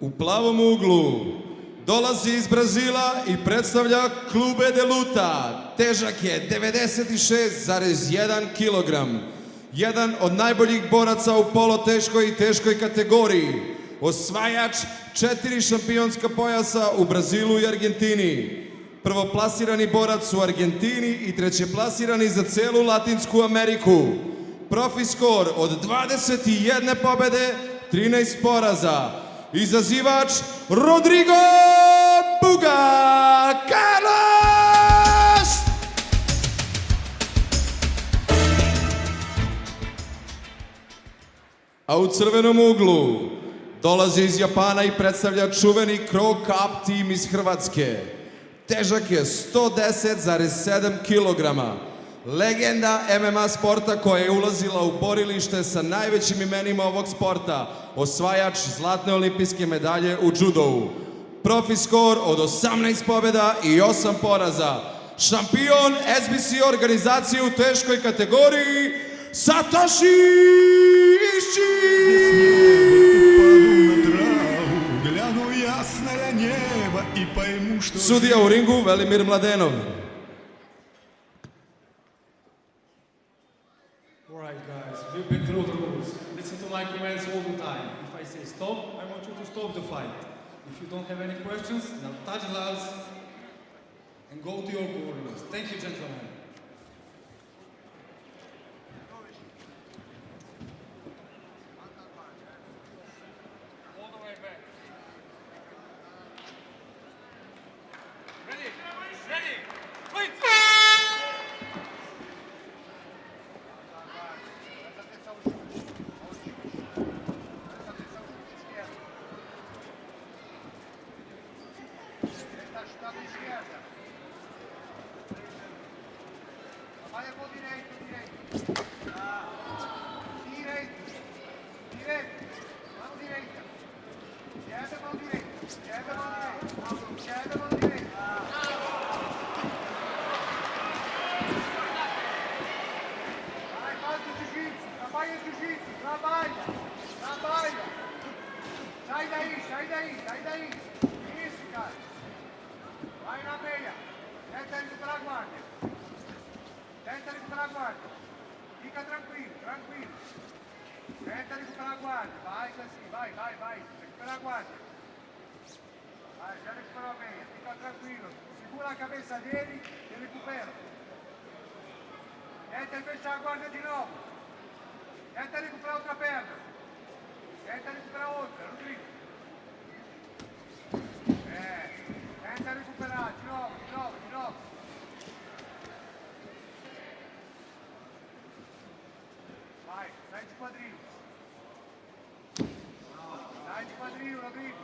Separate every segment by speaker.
Speaker 1: U plavom uglu dolazi iz Brazila i predstavlja Clube de Luta. Težak je 96,1 kg. Jedan od najboljih boraca u poloteškoj i teškoj kategoriji. Osvajač 4 šampionska pojasa u Brazilu i Argentini. Prvoplasirani borac u Argentini i trećeplasirani za celu Latinsku Ameriku. Profi skor od 21 pobede, 13 poraza. Izazivač Rodrigo Buga Carlos! A u crvenom uglu dolazi iz Japana i predstavlja čuveni Crow Cup tim iz Hrvatske. Težak je 110,7 kg. Legenda MMA sporta koja je ulazila u borilište sa najvećim imenima ovog sporta. Osvajač zlatne olimpijske medalje u džudovu. Profi skor od 18 pobjeda i 8 poraza. Šampion SBC organizacije u teškoj kategoriji Satoshi Ishii! Sudija u ringu Velimir Mladenov.
Speaker 2: Alright guys, we've been through the rules. Listen to my commands all the time. If I say stop, I want you to stop the fight. If you don't have any questions, now touch gloves and go to your corners. Thank you, gentlemen. All the way back. Ready? Ready? Fight!
Speaker 3: Vai a mão direito, direito. Direito. Direito. Mão direita. Esquerda, mão direita. Esquerda, mão direita. Esquerda, mão direita. Vai, faz o jiu-jitsu. Trabalha o jiu-jitsu. Trabalha. Trabalha. Sai daí, sai daí, sai daí. Isso, cara. Vai na meia. Tenta recuperar a guarda. Tenta recuperar a guarda. Fica tranquilo, tranquilo. Tenta recuperar a guarda. Vai, assim, vai, vai, vai. Recupera a guarda. Vai, já recuperou a meia. Fica tranquilo. Segura a cabeça dele e recupera. Tenta fechar a guarda de novo. Tenta recuperar outra perna. Tenta recuperar outra, Rodrigo. Tenta recuperar, de novo, de novo, de novo. Vai, sai de quadril. Sai de quadril, Rodrigo.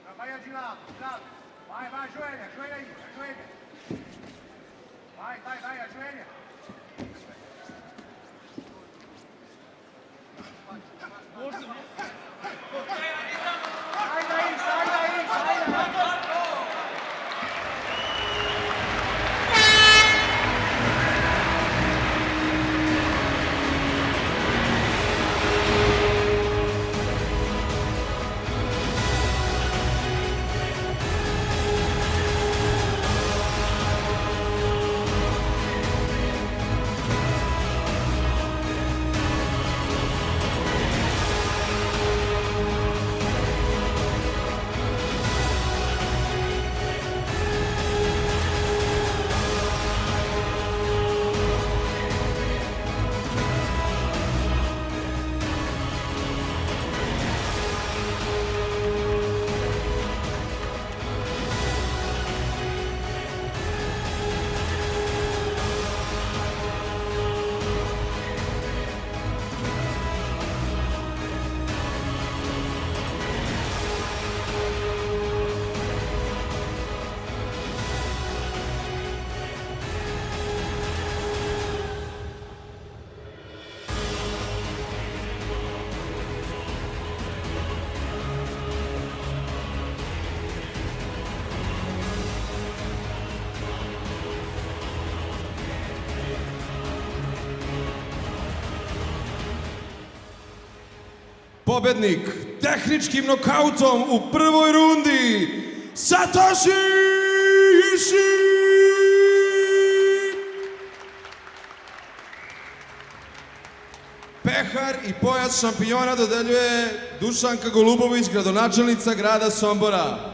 Speaker 3: Trabalha de lado, de lado. Vai, vai, ajoelha, ajoelha aí, ajoelha. Vai, vai, vai, ajoelha. Sai daí, sai daí, sai daí.
Speaker 1: Pobednik tehničkim nokautom u prvoj rundi Satoshi Ishii! Pehar i pojas šampiona dodeljuje Dušanka Golubović, gradonačelnica grada Sombora.